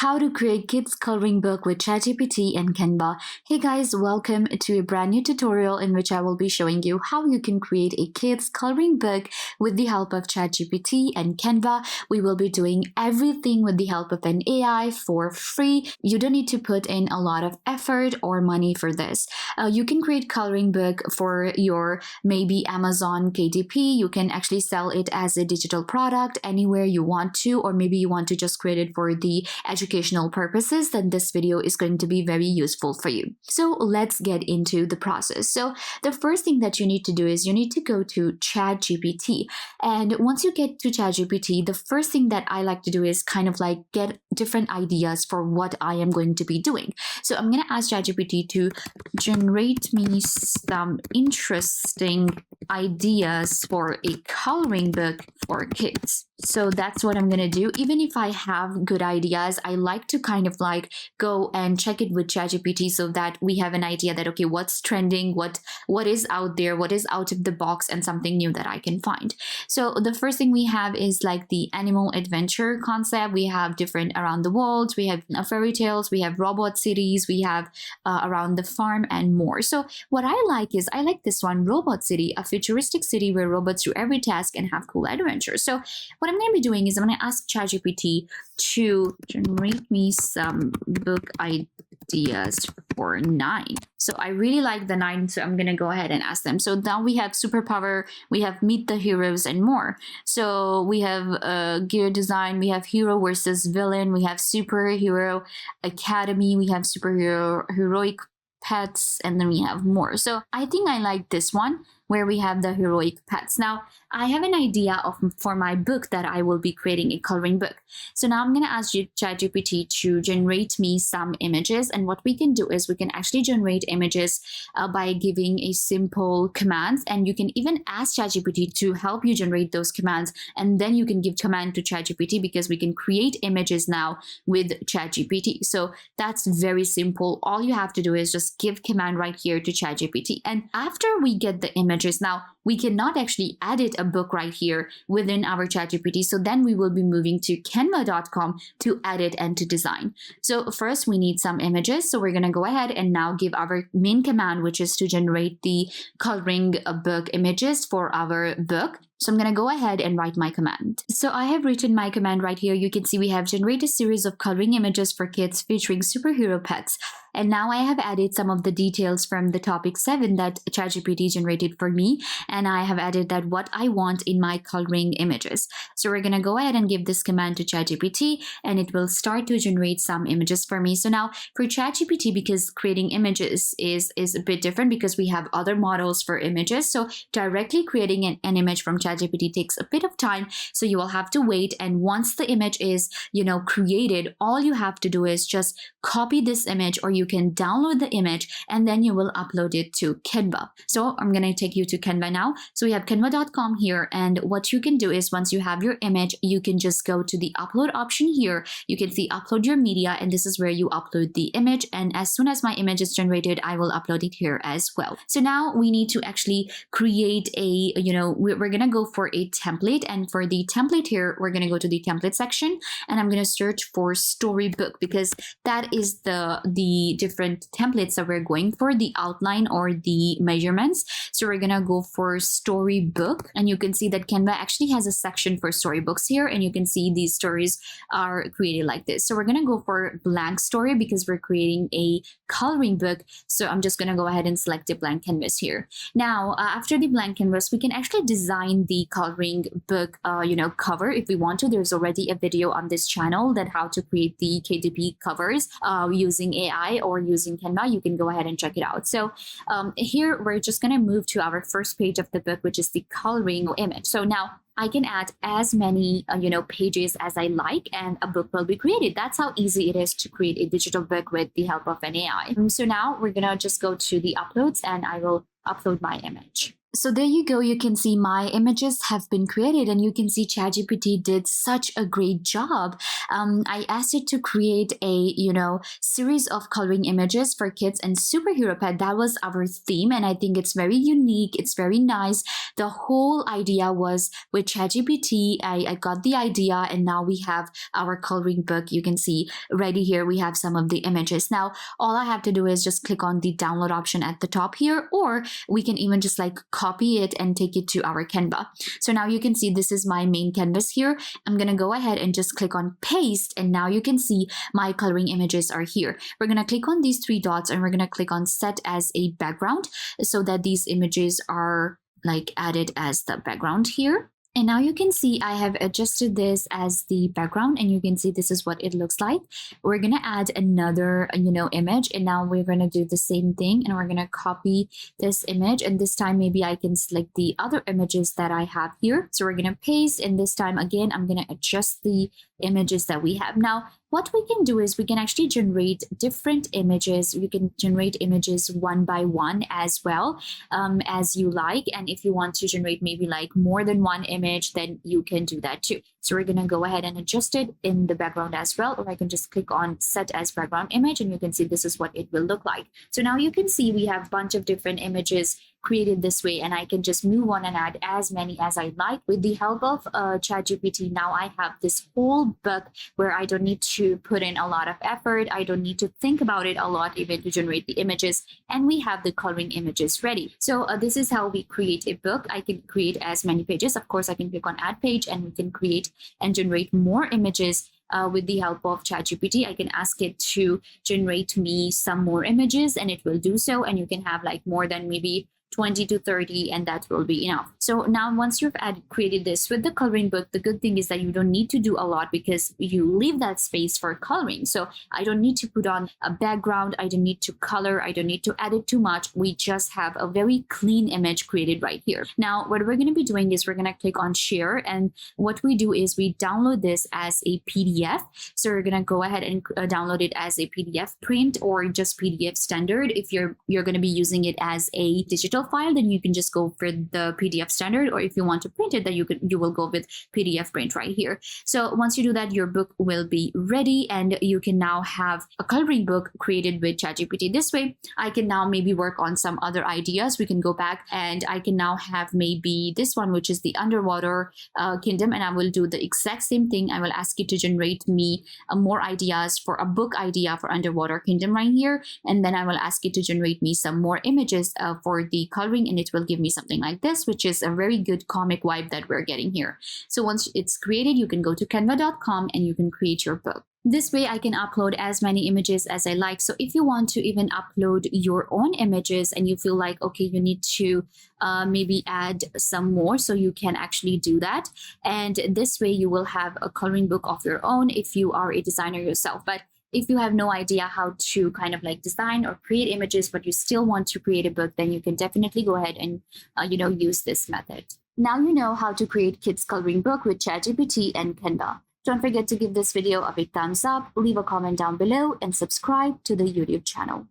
How to create kids coloring book with ChatGPT and Canva. Hey guys, welcome to a brand new tutorial in which I will be showing you how you can create a kids coloring book with the help of ChatGPT and Canva. We will be doing everything with the help of an AI for free. You don't need to put in a lot of effort or money for this. You can create coloring book for your maybe Amazon KDP. You can actually sell it as a digital product anywhere you want to, or maybe you want to just create it for the educational purposes. Then this video is going to be very useful for you. So let's get into the process. So the first thing that you need to do is you need to go to ChatGPT. And once you get to ChatGPT, the first thing that I like to do is kind of like get different ideas for what I am going to be doing. So I'm going to ask ChatGPT to generate me some interesting ideas for a coloring book for kids. So that's what I'm going to do. Even if I have good ideas, I like to kind of like go and check it with ChatGPT so that we have an idea that, okay, what's trending, what is out there, what is out of the box, and something new that I can find. So the first thing we have is like the animal adventure concept. We have different around the world, we have fairy tales, we have robot cities, we have around the farm and more. So what I like is I like this one, Robot City, a futuristic city where robots do every task and have cool adventures. So what I'm going to be doing is I'm going to ask ChatGPT to generate me some book ideas for 9. So I really like the 9, so I'm going to go ahead and ask them. So now we have superpower, we have meet the heroes and more. So we have gear design, we have hero versus villain, we have superhero academy, we have superhero heroic pets, and then we have more. So I think I like this one where we have the heroic pets. Now, I have an idea for my book that I will be creating a coloring book. So now I'm going to ask ChatGPT to generate me some images. And what we can do is we can actually generate images by giving a simple commands. And you can even ask ChatGPT to help you generate those commands. And then you can give command to ChatGPT because we can create images now with ChatGPT. So that's very simple. All you have to do is just give command right here to ChatGPT. And after we get the images, now we cannot actually edit a book right here within our ChatGPT. So then we will be moving to canva.com to edit and to design. So first we need some images. So we're going to go ahead and now give our main command, which is to generate the coloring book images for our book. So I'm going to go ahead and write my command. So I have written my command right here. You can see we have generated a series of coloring images for kids featuring superhero pets. And now I have added some of the details from the topic 7 that ChatGPT generated for me. And I have added that what I want in my coloring images. So we're going to go ahead and give this command to ChatGPT and it will start to generate some images for me. So now for ChatGPT, because creating images is a bit different because we have other models for images. So directly creating an image from ChatGPT takes a bit of time, so you will have to wait. And once the image is, created, all you have to do is just copy this image, or you can download the image and then you will upload it to Canva. So I'm going to take you to Canva now. So we have canva.com here, and what you can do is once you have your image, you can just go to the upload option here. You can see upload your media, and this is where you upload the image. And as soon as my image is generated, I will upload it here as well. So now we need to actually create a, we're going to go for a template, and for the template here we're going to go to the template section, and I'm going to search for storybook because that is the different templates that we're going for, the outline or the measurements. So we're going to go for storybook, and you can see that Canva actually has a section for storybooks here, and you can see these stories are created like this. So we're going to go for blank story because we're creating a coloring book. So I'm just going to go ahead and select a blank canvas here. Now after the blank canvas, we can actually design the coloring book cover if we want to. There's already a video on this channel that how to create the KDP covers using AI or using Canva. You can go ahead and check it out. So here we're just going to move to our first page of the book, which is the coloring image. So now I can add as many pages as I like, and a book will be created. That's how easy it is to create a digital book with the help of an AI. So now we're gonna just go to the uploads and I will upload my image. So there you go. You can see my images have been created, and you can see ChatGPT did such a great job. I asked it to create a, series of coloring images for kids and superhero pet. That was our theme, and I think it's very unique. It's very nice. The whole idea was with ChatGPT. I got the idea, and now we have our coloring book. You can see ready here. We have some of the images. Now, all I have to do is just click on the download option at the top here, or we can even just like copy it and take it to our Canva. So now you can see this is my main canvas here. I'm going to go ahead and just click on paste, and now you can see my coloring images are here. We're going to click on these three dots, and we're going to click on set as a background so that these images are like added as the background here. And now you can see I have adjusted this as the background, and you can see this is what it looks like. We're going to add another, image, and now we're going to do the same thing, and we're going to copy this image, and this time maybe I can select the other images that I have here. So we're going to paste, and this time again, I'm going to adjust the images that we have. Now, what we can do is we can actually generate different images. We can generate images one by one as well, as you like. And if you want to generate maybe like more than one image, then you can do that too. So we're going to go ahead and adjust it in the background as well, or I can just click on set as background image, and you can see this is what it will look like. So now you can see we have a bunch of different images created this way, and I can just move on and add as many as I like with the help of ChatGPT. Now I have this whole book where I don't need to put in a lot of effort. I don't need to think about it a lot even to generate the images, and we have the coloring images ready. So this is how we create a book. I can create as many pages. Of course, I can click on add page, and we can create and generate more images. With the help of ChatGPT, I can ask it to generate me some more images, and it will do so. And you can have like more than maybe 20 to 30, and that will be enough. So now once you've created this with the coloring book, the good thing is that you don't need to do a lot because you leave that space for coloring. So I don't need to put on a background. I don't need to color. I don't need to edit too much. We just have a very clean image created right here. Now, what we're going to be doing is we're going to click on share, and what we do is we download this as a PDF. So we're going to go ahead and download it as a PDF print or just PDF standard. If you're going to be using it as a digital file, then you can just go for the PDF standard, or if you want to print it, then you will go with PDF print right here. So once you do that, your book will be ready, and you can now have a coloring book created with ChatGPT. This way, I can now maybe work on some other ideas. We can go back, and I can now have maybe this one, which is the underwater kingdom, and I will do the exact same thing. I will ask it to generate me more ideas for a book idea for underwater kingdom right here, and then I will ask it to generate me some more images for the coloring, and it will give me something like this, which is a very good comic vibe that we're getting here. So once it's created, you can go to canva.com and you can create your book. This way I can upload as many images as I like. So if you want to even upload your own images and you feel like, okay, you need to maybe add some more, so you can actually do that. And this way you will have a coloring book of your own if you are a designer yourself. But if you have no idea how to kind of like design or create images, but you still want to create a book, then you can definitely go ahead and, use this method. Now you know how to create kids coloring book with ChatGPT and Canva. Don't forget to give this video a big thumbs up, leave a comment down below, and subscribe to the YouTube channel.